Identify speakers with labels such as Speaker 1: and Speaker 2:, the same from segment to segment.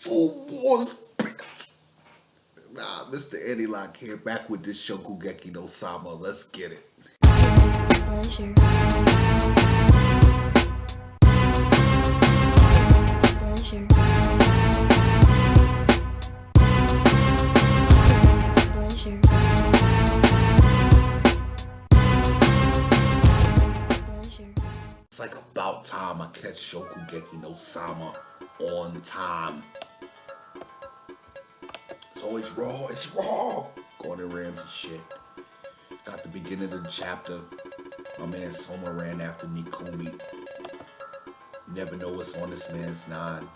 Speaker 1: Full Wars, bitch. Nah, Mr. Eddie Lock here, back with this Shokugeki no Sama. Let's get it.
Speaker 2: Pleasure. Pleasure. Pleasure. Pleasure.
Speaker 1: It's like about time I catch Shokugeki no Sama on time. It's always raw, it's raw. Gordon Ramsay shit. Got the beginning of the chapter. My man Soma ran after Nikumi. Never know what's on this man's nine.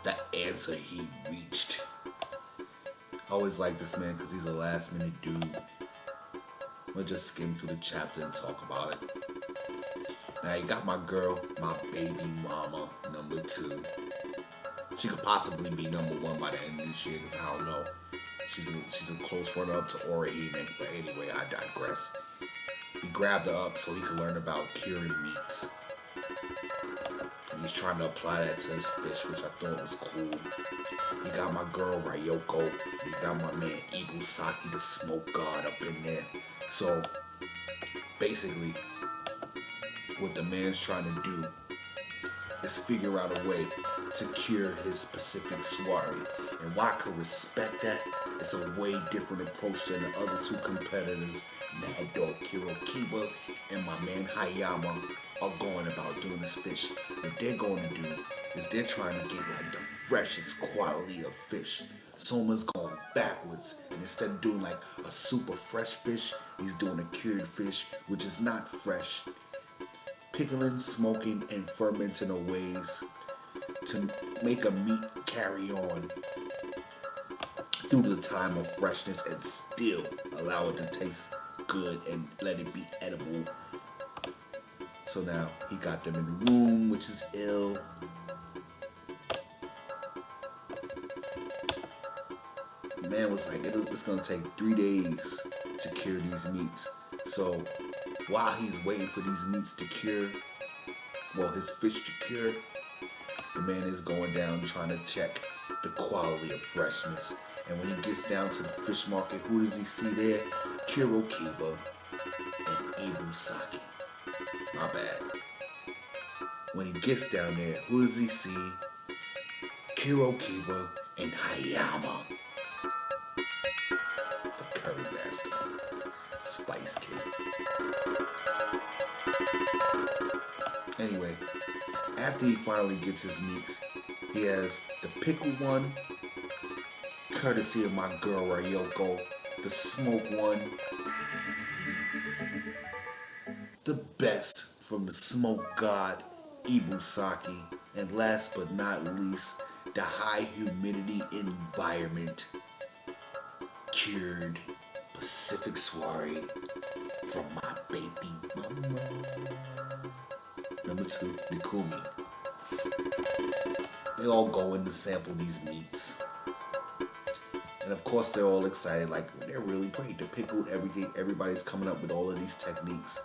Speaker 1: The answer he reached. I always like this man because he's a last minute dude. We'll just skim through the chapter and talk about it. Now you got my girl, my baby mama, number 2. She could possibly be number 1 by the end of this year because I don't know. She's a close runner up to Orihime, but anyway, I digress. He grabbed her up so he could learn about curing meats. And he's trying to apply that to his fish, which I thought was cool. You got my girl Ryoko. You got my man Ibusaki, the smoke god, up in there. So basically, what the man's trying to do is figure out a way to cure his specific soiree. And while I can respect that, it's a way different approach than the other 2 competitors, Mad Dog Kiba and my man Hayama, are going about doing this fish. What they're going to do is they're trying to get like the freshest quality of fish. Soma's going backwards, and instead of doing like a super fresh fish, he's doing a cured fish, which is not fresh. Pickling, smoking, and fermenting are ways to make a meat carry on through the time of freshness and still allow it to taste good and let it be edible. So now he got them in the room, which is ill. The man was like, it's gonna take 3 days to cure these meats. So while he's waiting for these meats to cure, well, his fish to cure, the man is going down trying to check the quality of freshness. And when he gets down to the fish market, who does he see there? Kiba and Ibusaki. My bad. When he gets down there, who does he see? Kiba and Hayama. The curry master. Spice Kid. Anyway, after he finally gets his meats, he has the pickled one, courtesy of my girl Ryoko, the smoked one, the best from the smoke god Ibusaki, and last but not least, the high humidity environment cured Pacific soiree from my baby mama. Number 2, Nikumi. They all go in to sample these meats. And of course they're all excited, like they're really great. They're pickled, everything. Everybody's coming up with all of these techniques,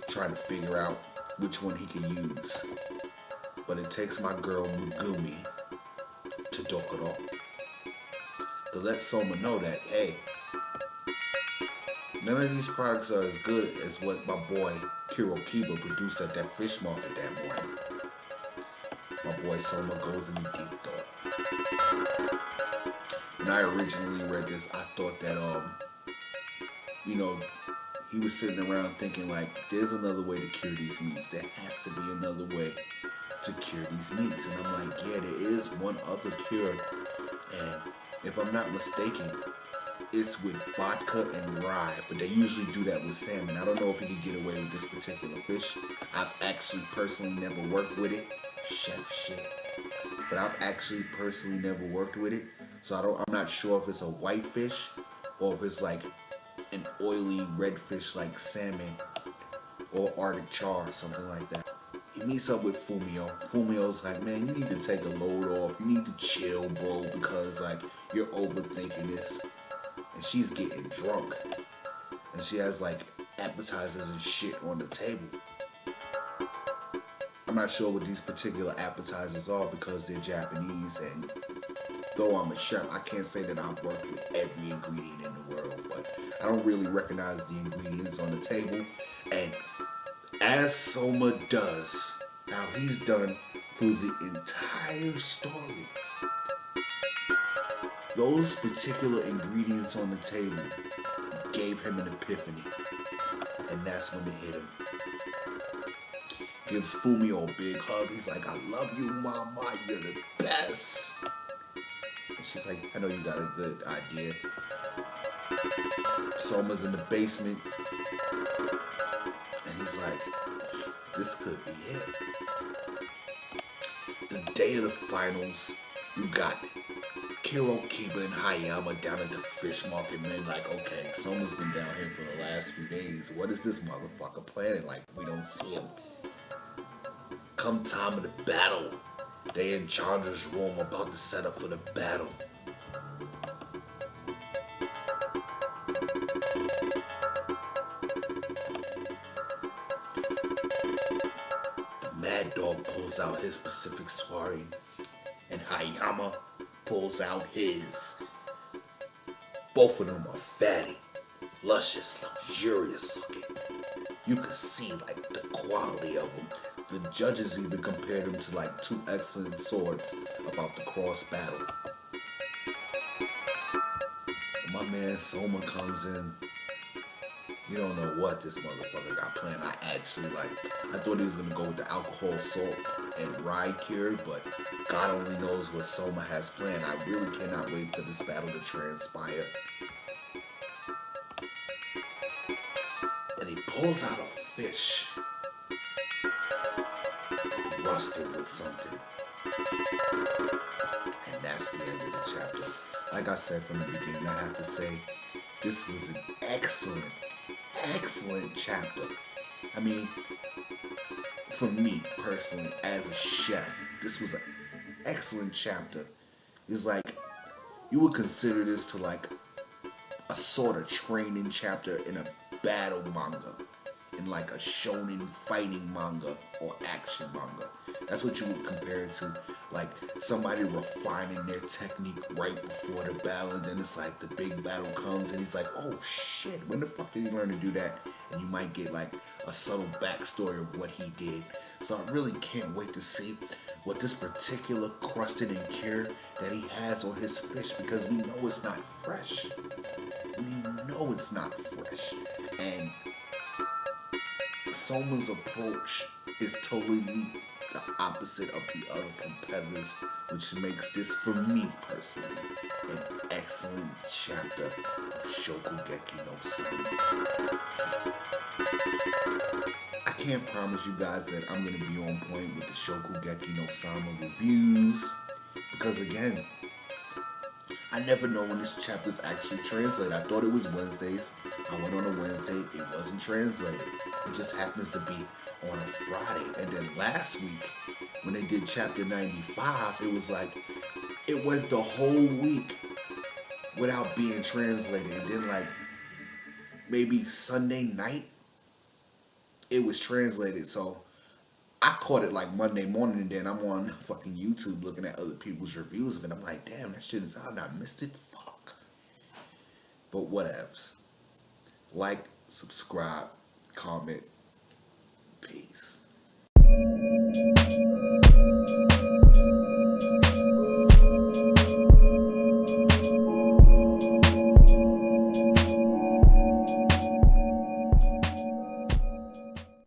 Speaker 1: trying to figure out which one he can use. But it takes my girl Mugumi to Dokoro to let Soma know that, hey, none of these products are as good as what my boy Kiba produced at that fish market that morning. My boy Soma goes into deep thought. When I originally read this, I thought that, he was sitting around thinking like, there's another way to cure these meats. There has to be another way to cure these meats. And I'm like, yeah, there is one other cure. And if I'm not mistaken, it's with vodka and rye, but they usually do that with salmon. I don't know if you can get away with this particular fish. I've actually personally never worked with it. Chef shit. But I've actually personally never worked with it. So I'm not sure if it's a white fish or if it's like an oily red fish like salmon or Arctic char or something like that. He meets up with Fumio. Fumio's like, man, you need to take a load off. You need to chill, bro, because like you're overthinking this. And she's getting drunk. And she has like appetizers and shit on the table. I'm not sure what these particular appetizers are because they're Japanese, and though I'm a chef, I can't say that I've worked with every ingredient in the world, but I don't really recognize the ingredients on the table. And as Soma does, how he's done through the entire story, those particular ingredients on the table gave him an epiphany, and that's when it hit him. Gives Fumio a big hug. He's like, I love you, mama, you're the best. And she's like, I know you got a good idea. Soma's in the basement, and he's like, this could be it. The day of the finals, you got Kiro, Kiba, and Hayama down at the fish market, man. Like, okay, Soma's been down here for the last few days. What is this motherfucker planning? Like, we don't see him. Come time of the battle, they in Chandra's room about to set up for the battle. The Mad Dog pulls out his Pacific Sparring, and Hayama pulls out his. Both of them are fatty, luscious, luxurious looking. You can see like the quality of them. The judges even compared them to like two excellent swords about the cross battle. My man Soma comes in. You don't know what this motherfucker got planned. I thought he was gonna go with the alcohol, salt, and rye cure, but God only knows what Soma has planned. I really cannot wait for this battle to transpire. And he pulls out a fish, crusted with something. And that's the end of the chapter. Like I said from the beginning, I have to say, this was an excellent chapter. I mean, for me personally, as a chef, this was an excellent chapter. It's like, you would consider this to like a sort of training chapter in a battle manga, in like a shonen fighting manga or action manga. That's what you would compare it to, like somebody refining their technique right before the battle, and then it's like the big battle comes and he's like, oh shit, when the fuck did he learn to do that? And you might get like a subtle backstory of what he did. So I really can't wait to see what this particular crusted and cure that he has on his fish, because we know it's not fresh. We know it's not fresh. And Soma's approach is totally the opposite of the other competitors, which makes this, for me personally, an excellent chapter of Shokugeki no Soma. I can't promise you guys that I'm going to be on point with the Shokugeki no Soma reviews, because again, I never know when this chapter's actually translated. I thought it was Wednesdays. I went on a Wednesday. It wasn't translated. It just happens to be on a Friday. And then last week, when they did chapter 95, it was like, it went the whole week without being translated. And then like, maybe Sunday night, it was translated. So I caught it like Monday morning, and then I'm on fucking YouTube looking at other people's reviews of it. I'm like, damn, that shit is out and I missed it. Fuck. But whatevs. Like, subscribe, comment. Peace.